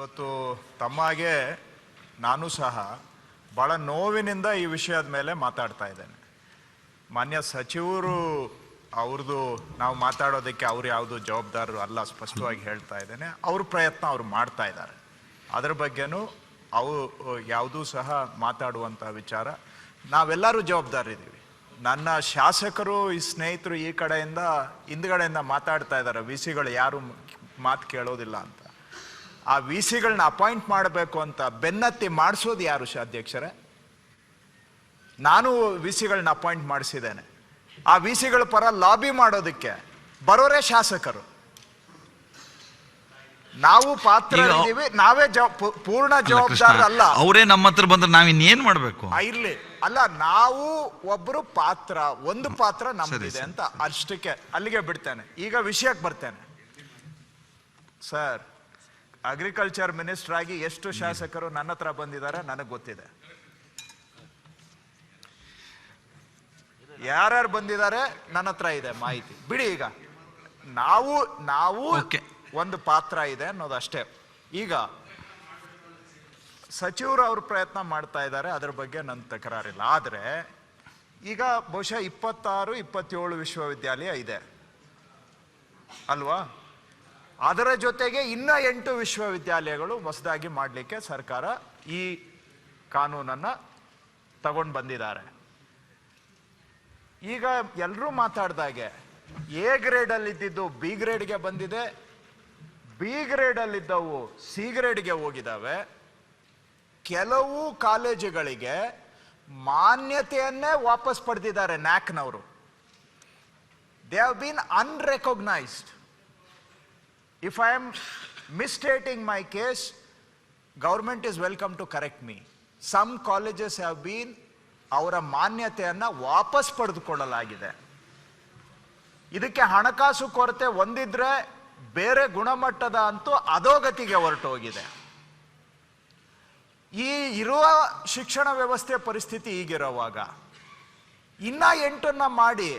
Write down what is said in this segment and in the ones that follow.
ಇವತ್ತು ತಮ್ಮಗೆ ನಾನು ಸಹ ಭಾಳ ನೋವಿನಿಂದ ಈ ವಿಷಯದ ಮೇಲೆ ಮಾತಾಡ್ತಾ ಇದ್ದೇನೆ. ಮಾನ್ಯ ಸಚಿವರು ಅವ್ರದ್ದು ನಾವು ಮಾತಾಡೋದಕ್ಕೆ ಅವ್ರು ಯಾವುದು ಜವಾಬ್ದಾರರು ಅಲ್ಲ, ಸ್ಪಷ್ಟವಾಗಿ ಹೇಳ್ತಾ ಇದ್ದೇನೆ. ಅವ್ರ ಪ್ರಯತ್ನ ಅವ್ರು ಮಾಡ್ತಾ ಇದ್ದಾರೆ. ಅದ್ರ ಬಗ್ಗೆನೂ ಅವು ಯಾವುದೂ ಸಹ ಮಾತಾಡುವಂಥ ವಿಚಾರ ನಾವೆಲ್ಲರೂ ಜವಾಬ್ದಾರಿದ್ದೀವಿ. ನನ್ನ ಶಾಸಕರು ಈ ಸ್ನೇಹಿತರು ಈ ಕಡೆಯಿಂದ ಹಿಂದ್ಗಡೆಯಿಂದ ಮಾತಾಡ್ತಾ ಇದ್ದಾರೆ, ವಿ ಸಿಗಳು ಯಾರು ಮಾತು ಕೇಳೋದಿಲ್ಲ ಅಂತ. ಆ ವಿ ಸಿಗಳನ್ನ ಅಪಾಯಿಂಟ್ ಮಾಡಬೇಕು ಅಂತ ಬೆನ್ನತ್ತಿ ಮಾಡಿಸೋದು ಯಾರು ಅಧ್ಯಕ್ಷರೇ? ನಾನು ವಿ ಸಿಗಳನ್ನ ಅಪಾಯಿಂಟ್ ಮಾಡಿಸಿದ್ದೇನೆ. ಆ ವಿ ಸಿಗಳ ಪರ ಲಾಬಿ ಮಾಡೋದಕ್ಕೆ ಬರೋರೇ ಶಾಸಕರು. ನಾವು ಪಾತ್ರ ಇದ್ದೀವಿ, ನಾವೇ ಪೂರ್ಣ ಜವಾಬ್ದಾರ ಅಲ್ಲ. ಅವರೇ ನಮ್ಮ ಹತ್ರ ಬಂದ್ರೆ ನಾವಿನ್ನೇನ್ ಮಾಡ್ಬೇಕು? ಇರ್ಲಿ ಅಲ್ಲ, ನಾವು ಒಬ್ರು ಪಾತ್ರ, ಒಂದು ಪಾತ್ರ ನಮ್ದಿದೆ ಅಂತ ಅಷ್ಟಕ್ಕೆ ಅಲ್ಲಿಗೆ ಬಿಡ್ತೇನೆ. ಈಗ ವಿಷಯಕ್ಕೆ ಬರ್ತೇನೆ ಸರ್. ಅಗ್ರಿಕಲ್ಚರ್ ಮಿನಿಸ್ಟರ್ ಆಗಿ ಎಷ್ಟು ಶಾಸಕರು ನನ್ನ ಹತ್ರ ಬಂದಿದ್ದಾರೆ ನನಗೆ ಗೊತ್ತಿದೆ. ಯಾರ್ಯಾರು ಬಂದಿದ್ದಾರೆ ನನ್ನ ಹತ್ರ ಇದೆ ಮಾಹಿತಿ. ಬಿಡಿ, ಈಗ ನಾವು ಒಂದು ಪಾತ್ರ ಇದೆ ಅನ್ನೋದಷ್ಟೇ. ಈಗ ಸಚಿವರು ಅವ್ರ ಪ್ರಯತ್ನ ಮಾಡ್ತಾ ಇದ್ದಾರೆ, ಅದ್ರ ಬಗ್ಗೆ ನನ್ನ ತಕರಾರಿಲ್ಲ. ಆದರೆ ಈಗ ಬಹುಶಃ 26-27 ವಿಶ್ವವಿದ್ಯಾಲಯ ಇದೆ ಅಲ್ವಾ? ಅದರ ಜೊತೆಗೆ ಇನ್ನ 8 ವಿಶ್ವವಿದ್ಯಾಲಯಗಳು ಹೊಸದಾಗಿ ಮಾಡಲಿಕ್ಕೆ ಸರ್ಕಾರ ಈ ಕಾನೂನನ್ನು ತಗೊಂಡು ಬಂದಿದ್ದಾರೆ. ಈಗ ಎಲ್ಲರೂ ಮಾತಾಡ್ದಾಗೆ ಎ ಗ್ರೇಡಲ್ಲಿ ಇದ್ದಿದ್ದು ಬಿ ಗ್ರೇಡ್ಗೆ ಬಂದಿದೆ, ಬಿ ಗ್ರೇಡಲ್ಲಿದ್ದವು ಸಿ ಗ್ರೇಡ್ಗೆ ಹೋಗಿದ್ದಾವೆ. ಕೆಲವು ಕಾಲೇಜುಗಳಿಗೆ ಮಾನ್ಯತೆಯನ್ನೇ ವಾಪಸ್ ಪಡೆದಿದ್ದಾರೆ ನ್ಯಾಕ್ನವರು. They have been unrecognised. If I am misstating my case, government is welcome to correct me. Some colleges have been ಅವರ ಮಾನ್ಯತೆಯನ್ನು ವಾಪಸ್ ಪಡೆದುಕೊಳ್ಳಲಾಗಿದೆ. ಇದಕ್ಕೆ ಹಣಕಾಸು ಕೊರತೆ ಹೊಂದಿದ್ರೆ ಬೇರೆ ಗುಣಮಟ್ಟದ ಅಂತೂ ಅಧೋಗತಿಗೆ ಹೊರಟೋಗಿದೆ. ಈ ಇರುವ ಶಿಕ್ಷಣ ವ್ಯವಸ್ಥೆ ಪರಿಸ್ಥಿತಿ ಈಗಿರುವಾಗ ಇನ್ನ 8 ಮಾಡಿ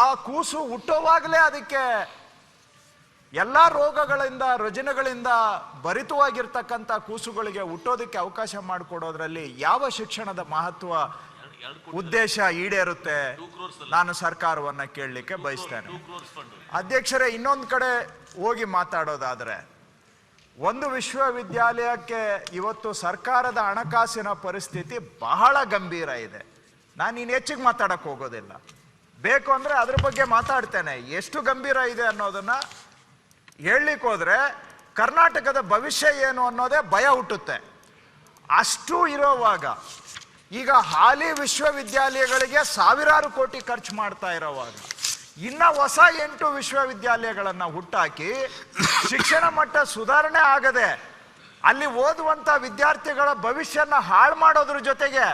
ಆ ಕೂಸು ಹುಟ್ಟೋವಾಗಲೇ ಅದಕ್ಕೆ ಎಲ್ಲ ರೋಗಗಳಿಂದ ರುಜಿನಗಳಿಂದ ಭರಿತವಾಗಿರ್ತಕ್ಕಂಥ ಕೂಸುಗಳಿಗೆ ಹುಟ್ಟೋದಕ್ಕೆ ಅವಕಾಶ ಮಾಡಿಕೊಡೋದ್ರಲ್ಲಿ ಯಾವ ಶಿಕ್ಷಣದ ಮಹತ್ವ ಉದ್ದೇಶ ಈಡೇರುತ್ತೆ? ನಾನು ಸರ್ಕಾರವನ್ನ ಕೇಳಲಿಕ್ಕೆ ಬಯಸ್ತೇನೆ. ಅಧ್ಯಕ್ಷರೇ, ಇನ್ನೊಂದು ಕಡೆ ಹೋಗಿ ಮಾತಾಡೋದಾದ್ರೆ, ಒಂದು ವಿಶ್ವವಿದ್ಯಾಲಯಕ್ಕೆ ಇವತ್ತು ಸರ್ಕಾರದ ಹಣಕಾಸಿನ ಪರಿಸ್ಥಿತಿ ಬಹಳ ಗಂಭೀರ ಇದೆ. ನಾನು ಇನ್ನು ಹೆಚ್ಚಿಗೆ ಮಾತಾಡಕ್ ಹೋಗೋದಿಲ್ಲ. ಬೇಕು ಅಂದ್ರೆ ಅದ್ರ ಬಗ್ಗೆ ಮಾತಾಡ್ತೇನೆ. ಎಷ್ಟು ಗಂಭೀರ ಇದೆ ಅನ್ನೋದನ್ನ ಹೇಳಲಿಕ್ಕೆ ಹೋದ್ರೆ ಕರ್ನಾಟಕದ ಭವಿಷ್ಯ ಏನು ಅನ್ನೋದೇ ಭಯ ಹುಟ್ಟುತ್ತೆ. ಅಷ್ಟು ಇರೋವಾಗ ಈಗ ಹಾಲಿ ವಿಶ್ವವಿದ್ಯಾಲಯಗಳಿಗೆ ಸಾವಿರಾರು ಕೋಟಿ ಖರ್ಚು ಮಾಡ್ತಾ ಇರೋವಾಗ ಇನ್ನ ಹೊಸ 8 ವಿಶ್ವವಿದ್ಯಾಲಯಗಳನ್ನ ಹುಟ್ಟಾಕಿ ಶಿಕ್ಷಣ ಮಟ್ಟ ಸುಧಾರಣೆ ಆಗದೆ ಅಲ್ಲಿ ಓದುವಂತ ವಿದ್ಯಾರ್ಥಿಗಳ ಭವಿಷ್ಯನ ಹಾಳು ಮಾಡೋದ್ರ ಜೊತೆಗೆ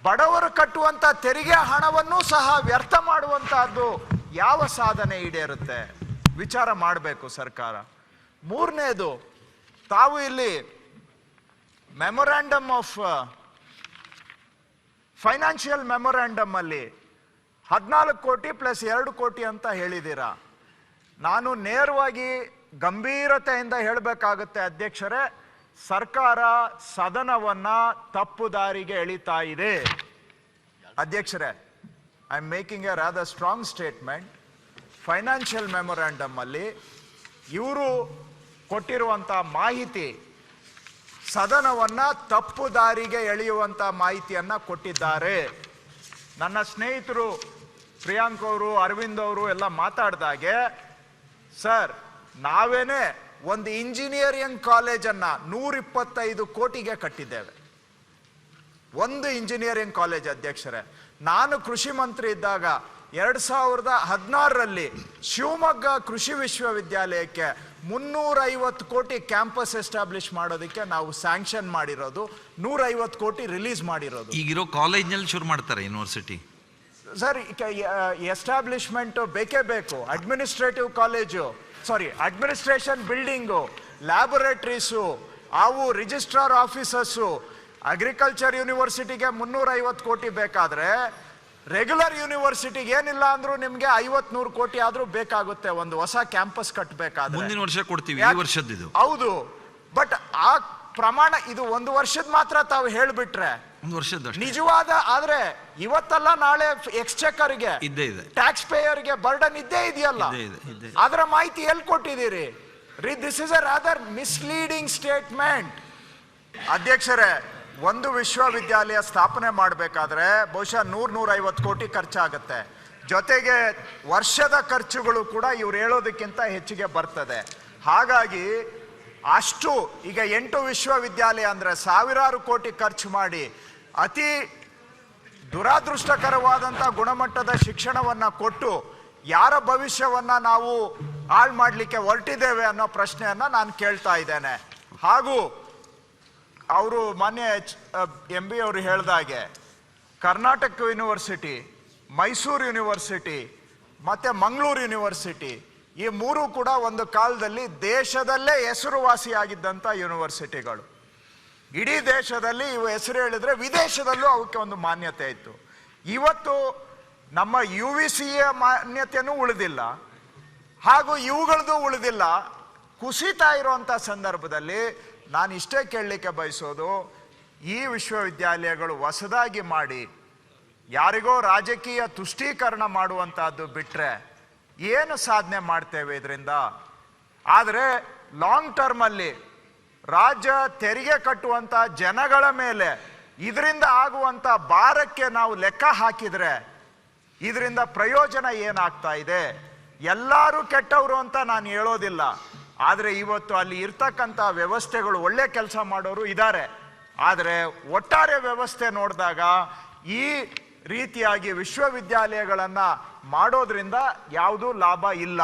ಬಡವರು ಕಟ್ಟುವಂತ ತೆರಿಗೆ ಹಣವನ್ನೂ ಸಹ ವ್ಯರ್ಥ ಮಾಡುವಂತಹದ್ದು ಯಾವ ಸಾಧನೆ ಈಡೇರುತ್ತೆ? ವಿಚಾರ ಮಾಡಬೇಕು ಸರ್ಕಾರ. ಮೂರನೇದು, ತಾವು ಇಲ್ಲಿ ಮೆಮೊರಾಂಡಮ್ ಆಫ್ ಫೈನಾನ್ಷಿಯಲ್ ಮೆಮೊರಾಂಡಮ್ ಅಲ್ಲಿ 14 ಕೋಟಿ ಪ್ಲಸ್ 2 ಕೋಟಿ ಅಂತ ಹೇಳಿದ್ದೀರಾ. ನಾನು ನೇರವಾಗಿ ಗಂಭೀರತೆಯಿಂದ ಹೇಳಬೇಕಾಗುತ್ತೆ ಅಧ್ಯಕ್ಷರೇ, ಸರ್ಕಾರ ಸದನವನ್ನ ತಪ್ಪು ದಾರಿಗೆ ಎಳಿತಾ ಇದೆ. ಅಧ್ಯಕ್ಷರೇ, I am making A rather strong statement. Financial memorandum ಅಲ್ಲಿ ಇವರು ಕೊಟ್ಟಿರುವಂತ ಮಾಹಿತಿ ಸದನವನ್ನ ತಪ್ಪು ದಾರಿಗೆ ಎಳೆಯುವಂತ ಮಾಹಿತಿಯನ್ನ ಕೊಟ್ಟಿದ್ದಾರೆ. ನನ್ನ ಸ್ನೇಹಿತರು ಪ್ರಿಯಾಂಕ್ ಅವರು, ಅರವಿಂದ್ ಅವರು ಎಲ್ಲ ಮಾತಾಡ್ದಾಗೆ, ಸರ್ ನಾವೇನೆ ಒಂದು ಇಂಜಿನಿಯರಿಂಗ್ ಕಾಲೇಜನ್ನ 125 ಕೋಟಿಗೆ ಕಟ್ಟಿದ್ದೇವೆ. ಒಂದು ಇಂಜಿನಿಯರಿಂಗ್ ಕಾಲೇಜ್ ಅಧ್ಯಕ್ಷರೇ. ನಾನು ಕೃಷಿ ಮಂತ್ರಿ ಇದ್ದಾಗ 2016ರಲ್ಲಿ ಶಿವಮೊಗ್ಗ ಕೃಷಿ ವಿಶ್ವವಿದ್ಯಾಲಯಕ್ಕೆ 350 ಕೋಟಿ ಕ್ಯಾಂಪಸ್ ಎಸ್ಟಾಬ್ಲಿಷ್ ಮಾಡೋದಕ್ಕೆ ನಾವು ಸ್ಯಾಂಕ್ಷನ್ ಮಾಡಿರೋದು, 150 ಕೋಟಿ ರಿಲೀಸ್ ಮಾಡಿರೋದು. ಈಗಿರೋ ಕಾಲೇಜ್ನಲ್ಲಿ ಶುರು ಮಾಡ್ತಾರೆ ಯೂನಿವರ್ಸಿಟಿ. ಸರ್, ಎಸ್ಟಾಬ್ಲಿಷ್ಮೆಂಟ್ ಬೇಕೇ ಬೇಕು. ಅಡ್ಮಿನಿಸ್ಟ್ರೇಟಿವ್ ಕಾಲೇಜು, ಸಾರಿ ಅಡ್ಮಿನಿಸ್ಟ್ರೇಷನ್ ಬಿಲ್ಡಿಂಗು, ಲ್ಯಾಬೊರೇಟರೀಸು, ಅವು ರಿಜಿಸ್ಟ್ರಾರ್ ಆಫೀಸರ್ಸು. ಅಗ್ರಿಕಲ್ಚರ್ ಯೂನಿವರ್ಸಿಟಿಗೆ 350 ಕೋಟಿ ಬೇಕಾದ್ರೆ ರೆಗ್ಯುಲರ್ ಯೂನಿವರ್ಸಿಟಿಗೆ ಏನಿಲ್ಲ ಅಂದ್ರೂ ನಿಮ್ಗೆ 50-100 ಕೋಟಿ ಆದ್ರೂ ಬೇಕಾಗುತ್ತೆ ಒಂದು ಹೊಸ ಕ್ಯಾಂಪಸ್ ಕಟ್ಟಬೇಕಾದ್ರೆ. ಮುಂದಿನ ವರ್ಷ ಕೊಡ್ತೀವಿ, ಈ ವರ್ಷದ್ದು. ಹೌದು, ಬಟ್ ಆ ಪ್ರಮಾಣ ಇದು 1 ವರ್ಷದ ಮಾತ್ರ ತಾವು ಹೇಳ್ಬಿಟ್ರೆ 1 ವರ್ಷದ ನಿಜವಾದ ಆದ್ರೆ ಇವತ್ತಲ್ಲ ನಾಳೆ ಎಕ್ಸ್ಚೆಕರ್ಗೆ ಇದ್ದೇ ಇದೆ, ಟ್ಯಾಕ್ಸ್ ಪೇಯರ್ಗೆ ಬರ್ಡನ್ ಇದ್ದೇ ಇದೆಯಲ್ಲ. ಅದರ ಮಾಹಿತಿ ಎಲ್ಲಿ ಕೊಟ್ಟಿದ್ದೀರಿ? This is a rather misleading statement. ಅಧ್ಯಕ್ಷರೇ, ಒಂದು ವಿಶ್ವವಿದ್ಯಾಲಯ ಸ್ಥಾಪನೆ ಮಾಡಬೇಕಾದ್ರೆ ಬಹುಶಃ 100-150 ಕೋಟಿ ಖರ್ಚಾಗುತ್ತೆ. ಜೊತೆಗೆ ವರ್ಷದ ಖರ್ಚುಗಳು ಕೂಡ ಇವ್ರು ಹೇಳೋದಕ್ಕಿಂತ ಹೆಚ್ಚಿಗೆ ಬರ್ತದೆ. ಹಾಗಾಗಿ ಅಷ್ಟು ಈಗ 8 ವಿಶ್ವವಿದ್ಯಾಲಯ ಅಂದರೆ ಸಾವಿರಾರು ಕೋಟಿ ಖರ್ಚು ಮಾಡಿ ಅತಿ ದುರಾದೃಷ್ಟಕರವಾದಂಥ ಗುಣಮಟ್ಟದ ಶಿಕ್ಷಣವನ್ನು ಕೊಟ್ಟು ಯಾರ ಭವಿಷ್ಯವನ್ನು ನಾವು ಹಾಳು ಮಾಡಲಿಕ್ಕೆ ಹೊರಟಿದ್ದೇವೆ ಅನ್ನೋ ಪ್ರಶ್ನೆಯನ್ನು ನಾನು ಕೇಳ್ತಾ ಇದ್ದೇನೆ. ಹಾಗೂ ಅವರು ಮಾನ್ಯ MB ಅವರು ಹೇಳಿದಾಗೆ ಕರ್ನಾಟಕ ಯೂನಿವರ್ಸಿಟಿ, ಮೈಸೂರು ಯೂನಿವರ್ಸಿಟಿ ಮತ್ತು ಮಂಗಳೂರು ಯೂನಿವರ್ಸಿಟಿ ಈ 3 ಕೂಡ ಒಂದು ಕಾಲದಲ್ಲಿ ದೇಶದಲ್ಲೇ ಹೆಸರುವಾಸಿಯಾಗಿದ್ದಂಥ ಯೂನಿವರ್ಸಿಟಿಗಳು. ಇಡೀ ದೇಶದಲ್ಲಿ ಇವು ಹೆಸರು ಹೇಳಿದರೆ ವಿದೇಶದಲ್ಲೂ ಅವಕ್ಕೆ ಒಂದು ಮಾನ್ಯತೆ ಇತ್ತು. ಇವತ್ತು ನಮ್ಮ UVCಯ ಮಾನ್ಯತೆಯೂ ಉಳಿದಿಲ್ಲ, ಹಾಗೂ ಇವುಗಳದ್ದು ಉಳಿದಿಲ್ಲ. ಕುಸಿತಾ ಇರುವಂಥ ಸಂದರ್ಭದಲ್ಲಿ ನಾನು ಇಷ್ಟೇ ಕೇಳಲಿಕ್ಕೆ ಬಯಸೋದು, ಈ ವಿಶ್ವವಿದ್ಯಾಲಯಗಳು ಹೊಸದಾಗಿ ಮಾಡಿ ಯಾರಿಗೋ ರಾಜಕೀಯ ತುಷ್ಟೀಕರಣ ಮಾಡುವಂತಹದ್ದು ಬಿಟ್ಟರೆ ಏನು ಸಾಧನೆ ಮಾಡ್ತೇವೆ ಇದರಿಂದ? ಆದರೆ ಲಾಂಗ್ ಟರ್ಮಲ್ಲಿ ರಾಜ್ಯ ತೆರಿಗೆ ಕಟ್ಟುವಂಥ ಜನಗಳ ಮೇಲೆ ಇದರಿಂದ ಆಗುವಂಥ ಭಾರಕ್ಕೆ ನಾವು ಲೆಕ್ಕ ಹಾಕಿದರೆ ಇದರಿಂದ ಪ್ರಯೋಜನ ಏನಾಗ್ತಾ ಇದೆ? ಎಲ್ಲರೂ ಕೆಟ್ಟವರು ಅಂತ ನಾನು ಹೇಳೋದಿಲ್ಲ, ಆದರೆ ಇವತ್ತು ಅಲ್ಲಿ ಇರ್ತಕ್ಕಂಥ ವ್ಯವಸ್ಥೆಗಳು ಒಳ್ಳೆ ಕೆಲಸ ಮಾಡೋರು ಇದ್ದಾರೆ. ಆದರೆ ಒಟ್ಟಾರೆ ವ್ಯವಸ್ಥೆ ನೋಡಿದಾಗ ಈ ರೀತಿಯಾಗಿ ವಿಶ್ವವಿದ್ಯಾಲಯಗಳನ್ನು ಮಾಡೋದ್ರಿಂದ ಯಾವುದೂ ಲಾಭ ಇಲ್ಲ.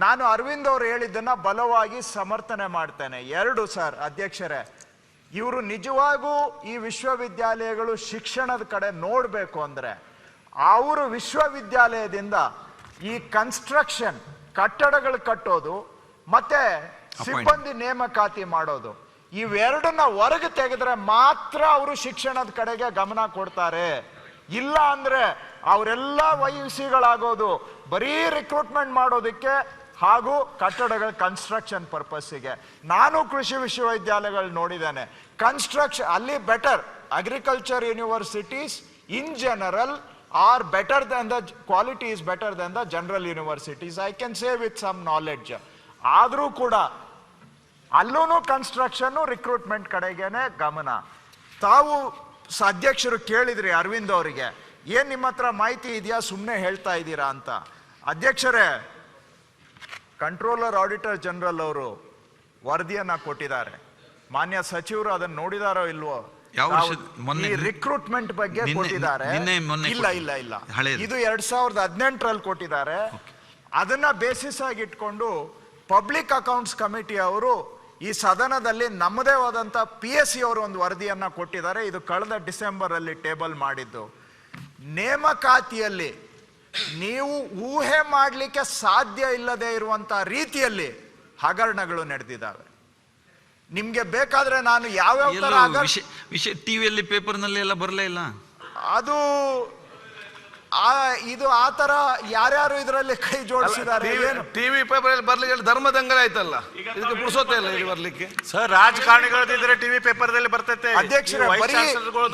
ನಾನು ಅರವಿಂದ್ ಅವರು ಹೇಳಿದ್ದನ್ನು ಬಲವಾಗಿ ಸಮರ್ಥನೆ ಮಾಡ್ತೇನೆ. 2 ಸರ್ ಅಧ್ಯಕ್ಷರೇ, ಇವರು ನಿಜವಾಗೂ ಈ ವಿಶ್ವವಿದ್ಯಾಲಯಗಳು ಶಿಕ್ಷಣದ ಕಡೆ ನೋಡಬೇಕು ಅಂದರೆ ಅವರು ವಿಶ್ವವಿದ್ಯಾಲಯದಿಂದ ಈ ಕನ್ಸ್ಟ್ರಕ್ಷನ್ ಕಟ್ಟಡಗಳು ಕಟ್ಟೋದು ಮತ್ತೆ ಸಿಬ್ಬಂದಿ ನೇಮಕಾತಿ ಮಾಡೋದು ಇವೆರಡನ್ನ ಹೊರಗೆ ತೆಗೆದ್ರೆ ಮಾತ್ರ ಅವರು ಶಿಕ್ಷಣದ ಕಡೆಗೆ ಗಮನ ಕೊಡ್ತಾರೆ. ಇಲ್ಲ ಅಂದ್ರೆ ಅವರೆಲ್ಲ ವೈಸಿಗಳಾಗೋದು ಬರೀ ರಿಕ್ರೂಟ್ಮೆಂಟ್ ಮಾಡೋದಕ್ಕೆ ಹಾಗೂ ಕಟ್ಟಡಗಳ ಕನ್ಸ್ಟ್ರಕ್ಷನ್ ಪರ್ಪಸ್ಸಿಗೆ. ನಾನು ಕೃಷಿ ವಿಶ್ವವಿದ್ಯಾಲಯಗಳು ನೋಡಿದ್ದೇನೆ. ಕನ್ಸ್ಟ್ರಕ್ಷನ್ ಅಲ್ಲಿ better, agriculture universities in general are better than the quality is better than the general universities. I can say with some knowledge. ಆದರೂ ಕೂಡ ಅಲ್ಲೂ ಕನ್ಸ್ಟ್ರಕ್ಷನ್ ರಿಕ್ರೂಟ್ಮೆಂಟ್ ಕಡೆಗೇನೆ ಗಮನ. ತಾವು ಅಧ್ಯಕ್ಷರು ಕೇಳಿದ್ರಿ ಅರವಿಂದ್ ಅವರಿಗೆ, ಏನ್ ನಿಮ್ಮ ಹತ್ರ ಮಾಹಿತಿ ಇದೆಯಾ ಸುಮ್ಮನೆ ಹೇಳ್ತಾ ಇದ್ದೀರಾ ಅಂತ. ಅಧ್ಯಕ್ಷರೇ, ಕಂಟ್ರೋಲರ್ ಆಡಿಟರ್ ಜನರಲ್ ಅವರು ವರದಿಯನ್ನ ಕೊಟ್ಟಿದ್ದಾರೆ. ಮಾನ್ಯ ಸಚಿವರು ಅದನ್ನು ನೋಡಿದಾರೋ ಇಲ್ವೋ? ರಿಕ್ರೂಟ್ಮೆಂಟ್ ಬಗ್ಗೆ ಕೊಟ್ಟಿದ್ದಾರೆ. ಇಲ್ಲ ಇಲ್ಲ ಇಲ್ಲ, ಇದು 2018ರಲ್ಲಿ ಕೊಟ್ಟಿದ್ದಾರೆ. ಅದನ್ನ ಬೇಸಿಸ್ ಆಗಿ ಇಟ್ಕೊಂಡು ಪಬ್ಲಿಕ್ ಅಕೌಂಟ್ಸ್ ಕಮಿಟಿ ಅವರು ಈ ಸದನದಲ್ಲಿ ನಮ್ಮದೇ ಆದಂತ PSC ಅವರು ಒಂದು ವರದಿಯನ್ನ ಕೊಟ್ಟಿದ್ದಾರೆ. ಇದು ಕಳೆದ ಡಿಸೆಂಬರ್ ಅಲ್ಲಿ ಟೇಬಲ್ ಮಾಡಿದ್ದು. ನೇಮಕಾತಿಯಲ್ಲಿ ನೀವು ಊಹೆ ಮಾಡಲಿಕ್ಕೆ ಸಾಧ್ಯ ಇಲ್ಲದೆ ಇರುವಂತ ರೀತಿಯಲ್ಲಿ ಹಗರಣಗಳು ನಡೆದಿದ್ದಾವೆ. ನಿಮ್ಗೆ ಬೇಕಾದ್ರೆ ನಾನು ಯಾವ್ಯಾವ ತರ ವಿಷಯ ಟಿವಿಯಲ್ಲಿ ಪೇಪರ್ನಲ್ಲಿ ಎಲ್ಲ ಬರಲೇ ಇಲ್ಲ. ಅದು ಇದು ಆ ತರ ಯಾರ್ಯಾರು ಇದರಲ್ಲಿ ಕೈ ಜೋಡಿಸಿದ್ದಾರೆ. ಟಿವಿ ಪೇಪರ್ ಬರ್ಲಿಕ್ಕೆ ಧರ್ಮದಂಗಲ ಆಯ್ತಲ್ಲ, ಇದಕ್ಕೆ ಪುರ್ಸೊತ್ತೆ ಇಲ್ಲ ಇದು ಬರ್ಲಿಕ್ಕೆ. ಸರ್, ರಾಜಕಾರಣಿಗಳಿದ್ರೆ ಟಿವಿ ಪೇಪರ್ದಲ್ಲಿ ಬರ್ತೈತೆ. ಅಧ್ಯಕ್ಷರೇ,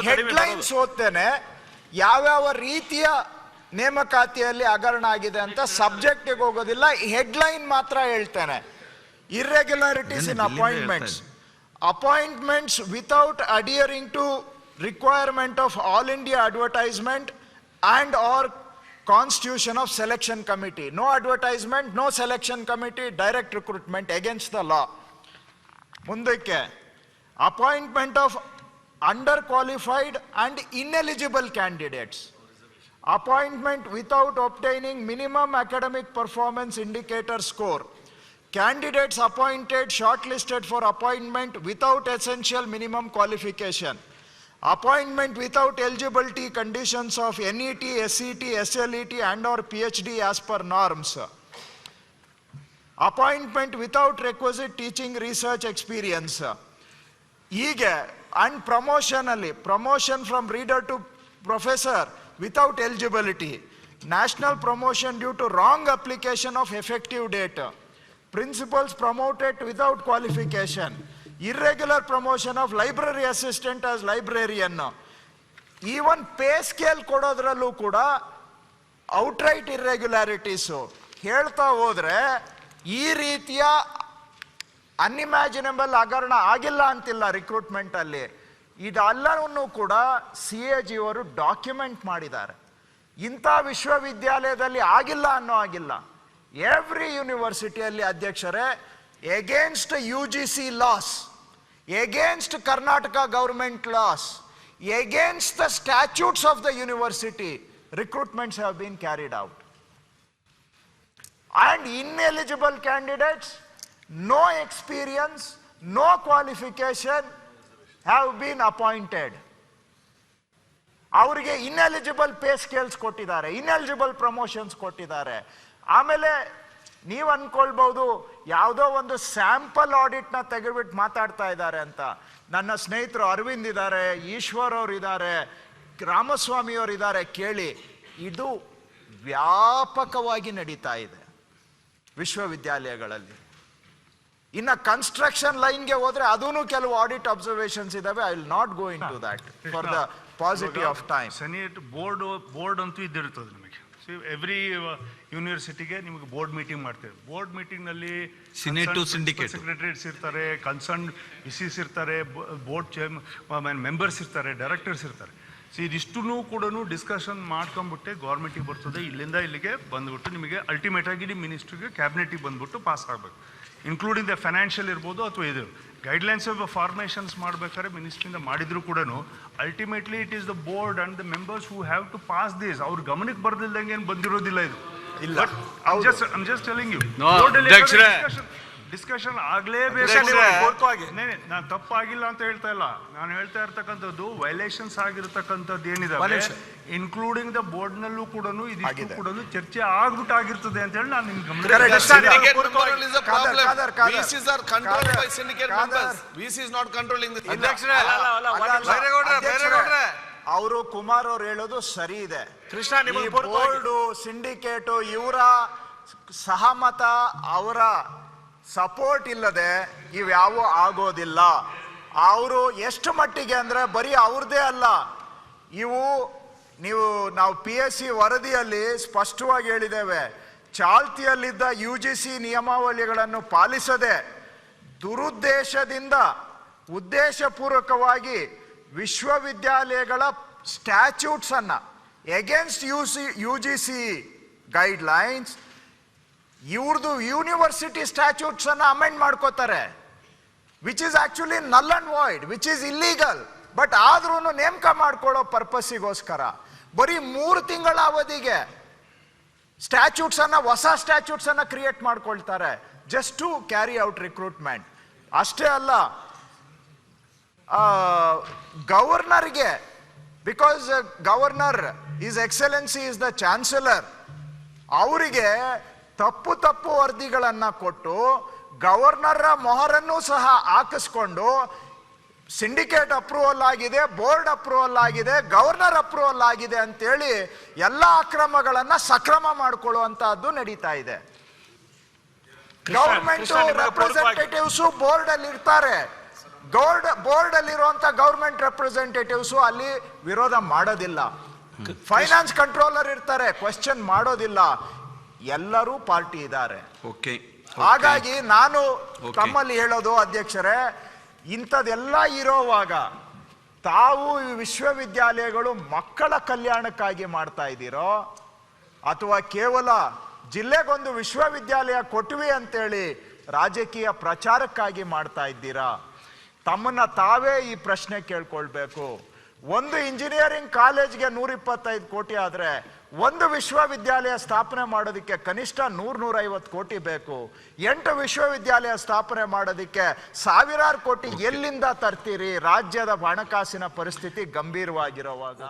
ಹೆಡ್ಲೈನ್ಸ್ ಓದ್ತೇನೆ, ಯಾವ್ಯಾವ ರೀತಿಯ ನೇಮಕಾತಿಯಲ್ಲಿ ಹಗರಣ ಆಗಿದೆ ಅಂತ ಸಬ್ಜೆಕ್ಟಿಗೆ ಹೋಗೋದಿಲ್ಲ, ಹೆಡ್ಲೈನ್ ಮಾತ್ರ ಹೇಳ್ತೇನೆ. Irregularities in appointments. Appointments without adhering to requirement of All India Advertisement and or Constitution of Selection Committee. No advertisement, no selection committee, direct recruitment against the law. ಮುಂದಕ್ಕೆ appointment of underqualified and ineligible candidates. Appointment without obtaining minimum academic performance indicator score. Candidates appointed shortlisted for appointment without essential minimum qualification. Appointment without eligibility conditions of NET, SET, SLET and or PhD as per norms. Appointment without requisite teaching research experience. Hige and promotion from reader to professor without eligibility. National promotion due to wrong application of effective date. Principals promoted without qualification. irregular promotion of library assistant as librarian. Even pay scale ಕೊಡೋದ್ರಲ್ಲೂ ಕೂಡ outright ಇರ್ರೆಗ್ಯುಲಾರಿಟೀಸು ಹೇಳ್ತಾ ಹೋದ್ರೆ ಈ ರೀತಿಯ unimaginable ಹಗರಣ ಆಗಿಲ್ಲ ಅಂತಿಲ್ಲ recruitment ಅಲ್ಲಿ. ಇದೆಲ್ಲವನ್ನೂ ಕೂಡ CAG ಅವರು ಡಾಕ್ಯುಮೆಂಟ್ ಮಾಡಿದ್ದಾರೆ. ಇಂಥ ವಿಶ್ವವಿದ್ಯಾಲಯದಲ್ಲಿ ಆಗಿಲ್ಲ ಅನ್ನೋ ಆಗಿಲ್ಲ. ಎವ್ರಿ ಯೂನಿವರ್ಸಿಟಿಯಲ್ಲಿ ಅಧ್ಯಕ್ಷರೇ, against UGC laws, against Karnataka government laws, against the statutes of the university, recruitments have been carried out. And ineligible candidates, no experience, no qualification have been appointed. ಅವರಿಗೆ ಇನ್ಎಲಿಜಿಬಲ್ ಪೇ ಸ್ಕೇಲ್ಸ್ ಕೊಟ್ಟಿದ್ದಾರೆ, ineligible promotions ಕೊಟ್ಟಿದ್ದಾರೆ. ಆಮೇಲೆ ನೀವು ಅನ್ಕೊಳ್ಬಹುದು ಯಾವುದೋ ಒಂದು sample ಆಡಿಟ್ನ ತೆಗೆದುಬಿಟ್ಟು ಮಾತಾಡ್ತಾ ಇದ್ದಾರೆ ಅಂತ. ನನ್ನ ಸ್ನೇಹಿತರು ಅರವಿಂದ್ ಇದ್ದಾರೆ, ಈಶ್ವರ್ ಅವರು ಇದ್ದಾರೆ, ರಾಮಸ್ವಾಮಿ ಅವರು ಇದ್ದಾರೆ. ಕೇಳಿ, ಇದು ವ್ಯಾಪಕವಾಗಿ ನಡೀತಾ ಇದೆ ವಿಶ್ವವಿದ್ಯಾಲಯಗಳಲ್ಲಿ. ಇನ್ನು ಕನ್ಸ್ಟ್ರಕ್ಷನ್ ಲೈನ್ಗೆ ಹೋದ್ರೆ ಅದೂ ಕೆಲವು ಆಡಿಟ್ ಅಬ್ಸರ್ವೇಷನ್ಸ್ ಇದಾವೆ. I will not go into that for the paucity of time. Senate board ಅಂತೂ ಇದ್ದಿರ್ತದೆ ನಿಮಗೆ. ಎವ್ರಿ ಯೂನಿವರ್ಸಿಟಿಗೆ ನಿಮಗೆ ಬೋರ್ಡ್ ಮೀಟಿಂಗ್ ಮಾಡ್ತೇವೆ. ಬೋರ್ಡ್ ಮೀಟಿಂಗ್ನಲ್ಲಿ ಸೆಕ್ರೆಟರಿಯೇಟ್ಸ್ ಇರ್ತಾರೆ, ಕನ್ಸರ್ನ್ ವಿಸಿಸ್ ಇರ್ತಾರೆ, ಬೋರ್ಡ್ ಮೆಂಬರ್ಸ್ ಇರ್ತಾರೆ, ಡೈರೆಕ್ಟರ್ಸ್ ಇರ್ತಾರೆ. ಸೊ ಇದಿಷ್ಟೂ ಕೂಡ ಡಿಸ್ಕಷನ್ ಮಾಡ್ಕೊಂಡ್ಬಿಟ್ಟೆ ಗೌರ್ಮೆಂಟಿಗೆ ಬರ್ತದೆ. ಇಲ್ಲಿಂದ ಇಲ್ಲಿಗೆ ಬಂದ್ಬಿಟ್ಟು ನಿಮಗೆ ಅಲ್ಟಿಮೇಟ್ ಆಗಿ ನಿಮ್ಮ ಮಿನಿಸ್ಟ್ರಿಗೆ ಕ್ಯಾಬಿನೆಟಿಗೆ ಬಂದ್ಬಿಟ್ಟು ಪಾಸ್ ಆಗಬೇಕು. ಇನ್ಕ್ಲೂಡಿಂಗ್ ದ ಫೈನಾನ್ಷಿಯಲ್ ಇರ್ಬೋದು ಅಥವಾ ಇದು ಗೈಡ್ಲೈನ್ಸ್ ಆಫ್ ಫಾರ್ಮೇಷನ್ಸ್ ಮಾಡ್ಬೇಕಾದ್ರೆ ಮಿನಿಸ್ಟ್ರಿಂದ ಮಾಡಿದ್ರು ಕೂಡ ultimately it is the board and the members who have to pass this. ಅವ್ರ ಗಮನಕ್ಕೆ ಬರ್ದಿಲ್ದಂಗೆ ಏನು ಬಂದಿರೋದಿಲ್ಲ ಇದು. ಇಲ್ಲ, ಜಸ್ಟ್ ಟೆಲಿಂಗ್ ಯು, ಡಿಸ್ಕಷನ್ ಆಗ್ಲೇಬೇಕು. ನಾನು ತಪ್ಪಾಗಿಲ್ಲ ಅಂತ ಹೇಳ್ತಾ ಇಲ್ಲ, ನಾನು ಹೇಳ್ತಾ ಇರ್ತಕ್ಕಂಥದ್ದು ವೈಲೇಷನ್ಸ್ ಆಗಿರ್ತಕ್ಕಂಥದ್ದು ಏನಿದೆ ಇನ್ಕ್ಲೂಡಿಂಗ್ ದ ಬೋರ್ಡ್ ನಲ್ಲೂ ಕೂಡ ಇದಿಷ್ಟು ಕೂಡ ಚರ್ಚೆ ಆಗಿರ್ತದೆ ಅಂತ ಹೇಳಿ ನಾನು ನಿಮ್ಗೆ ಅವರು ಕುಮಾರ್ ಅವ್ರು ಹೇಳೋದು ಸರಿ ಇದೆ. ಬೋರ್ಡು, ಸಿಂಡಿಕೇಟು ಇವರ ಸಹಮತ, ಅವರ ಸಪೋರ್ಟ್ ಇಲ್ಲದೆ ಇವ್ಯಾವೂ ಆಗೋದಿಲ್ಲ. ಅವರು ಎಷ್ಟು ಮಟ್ಟಿಗೆ ಅಂದ್ರೆ ಬರೀ ಅವ್ರದ್ದೇ ಅಲ್ಲ, ನಾವು PSC ವರದಿಯಲ್ಲಿ ಸ್ಪಷ್ಟವಾಗಿ ಹೇಳಿದ್ದೇವೆ, ಚಾಲ್ತಿಯಲ್ಲಿದ್ದ UGC ನಿಯಮಾವಳಿಗಳನ್ನು ಪಾಲಿಸದೆ ದುರುದ್ದೇಶದಿಂದ ಉದ್ದೇಶಪೂರ್ವಕವಾಗಿ ವಿಶ್ವವಿದ್ಯಾಲಯಗಳ ಸ್ಟ್ಯಾಚ್ಯೂಟ್ಸ್ ಅನ್ನ ಎಗೇನ್ಸ್ಟ್ UGC ಗೈಡ್ಲೈನ್ಸ್ ಇವ್ರದ್ದು ಯೂನಿವರ್ಸಿಟಿ ಸ್ಟ್ಯಾಚ್ಯೂಟ್ಸ್ ಅನ್ನ ಅಮೆಂಡ್ ಮಾಡ್ಕೋತಾರೆ, ವಿಚ್ ಇಸ್ ಆಕ್ಚುಲಿ ನಲ್ and void, which is illegal. But ಆದ್ರೂ ನೇಮಕ ಮಾಡ್ಕೊಳ್ಳೋ ಪರ್ಪಸ್ಸಿಗೋಸ್ಕರ ಬರೀ 3 ತಿಂಗಳ ಅವಧಿಗೆ ಸ್ಟ್ಯಾಚ್ಯೂಟ್ಸ್ ಅನ್ನ, ಹೊಸ ಸ್ಟ್ಯಾಚ್ಯೂಟ್ಸ್ ಅನ್ನ ಕ್ರಿಯೇಟ್ ಮಾಡ್ಕೊಳ್ತಾರೆ just to carry out recruitment. ಅಷ್ಟೇ ಅಲ್ಲ, ಗವರ್ನರ್ಗೆ, because governor is excellency is the chancellor, ಅವರಿಗೆ ತಪ್ಪು ವರದಿಗಳನ್ನ ಕೊಟ್ಟು ಗವರ್ನರ್ ಮೊಹರನ್ನು ಸಹ ಹಾಕಿಸ್ಕೊಂಡು ಸಿಂಡಿಕೇಟ್ ಅಪ್ರೂವಲ್ ಆಗಿದೆ, ಬೋರ್ಡ್ ಅಪ್ರೂವಲ್ ಆಗಿದೆ, ಗವರ್ನರ್ ಅಪ್ರೂವಲ್ ಆಗಿದೆ ಅಂತೇಳಿ ಎಲ್ಲ ಅಕ್ರಮಗಳನ್ನ ಸಕ್ರಮ ಮಾಡಿಕೊಳ್ಳುವಂತಹದ್ದು ನಡೀತಾ ಇದೆ. ಗವರ್ಮೆಂಟ್ ರೆಪ್ರೆಸೆಂಟೇಟಿವ್ಸ್ ಬೋರ್ಡ್ ಅಲ್ಲಿ ಇರ್ತಾರೆ, ಬೋರ್ಡ್ ಅಲ್ಲಿರುವಂತ ಗವರ್ಮೆಂಟ್ ರೆಪ್ರೆಸೆಂಟೇಟಿವ್ಸ್ ಅಲ್ಲಿ ವಿರೋಧ ಮಾಡೋದಿಲ್ಲ. ಫೈನಾನ್ಸ್ ಕಂಟ್ರೋಲರ್ ಇರ್ತಾರೆ, ಕ್ವೆಶ್ಚನ್ ಮಾಡೋದಿಲ್ಲ. ಎಲ್ಲರೂ ಪಾರ್ಟಿ ಇದ್ದಾರೆ. ಹಾಗಾಗಿ ನಾನು ತಮ್ಮಲ್ಲಿ ಹೇಳೋದು ಅಧ್ಯಕ್ಷರೇ, ಇಂಥದೆಲ್ಲ ಇರೋವಾಗ ತಾವು ಈ ವಿಶ್ವವಿದ್ಯಾಲಯಗಳು ಮಕ್ಕಳ ಕಲ್ಯಾಣಕ್ಕಾಗಿ ಮಾಡ್ತಾ ಇದ್ದೀರೋ ಅಥವಾ ಕೇವಲ ಜಿಲ್ಲೆಗೊಂದು ವಿಶ್ವವಿದ್ಯಾಲಯ ಕೊಟ್ವಿ ಅಂತೇಳಿ ರಾಜಕೀಯ ಪ್ರಚಾರಕ್ಕಾಗಿ ಮಾಡ್ತಾ ಇದ್ದೀರಾ? ತಮ್ಮನ್ನ ತಾವೇ ಈ ಪ್ರಶ್ನೆ ಕೇಳ್ಕೊಳ್ಬೇಕು. ಒಂದು ಇಂಜಿನಿಯರಿಂಗ್ ಕಾಲೇಜ್ಗೆ 125 ಕೋಟಿ ಆದ್ರೆ ಒಂದು ವಿಶ್ವವಿದ್ಯಾಲಯ ಸ್ಥಾಪನೆ ಮಾಡೋದಕ್ಕೆ ಕನಿಷ್ಠ 100-150 ಕೋಟಿ ಬೇಕು. 8 ವಿಶ್ವವಿದ್ಯಾಲಯ ಸ್ಥಾಪನೆ ಮಾಡೋದಕ್ಕೆ ಸಾವಿರಾರು ಕೋಟಿ ಎಲ್ಲಿಂದ ತರ್ತೀರಿ? ರಾಜ್ಯದ ಹಣಕಾಸಿನ ಪರಿಸ್ಥಿತಿ ಗಂಭೀರವಾಗಿರುವಾಗ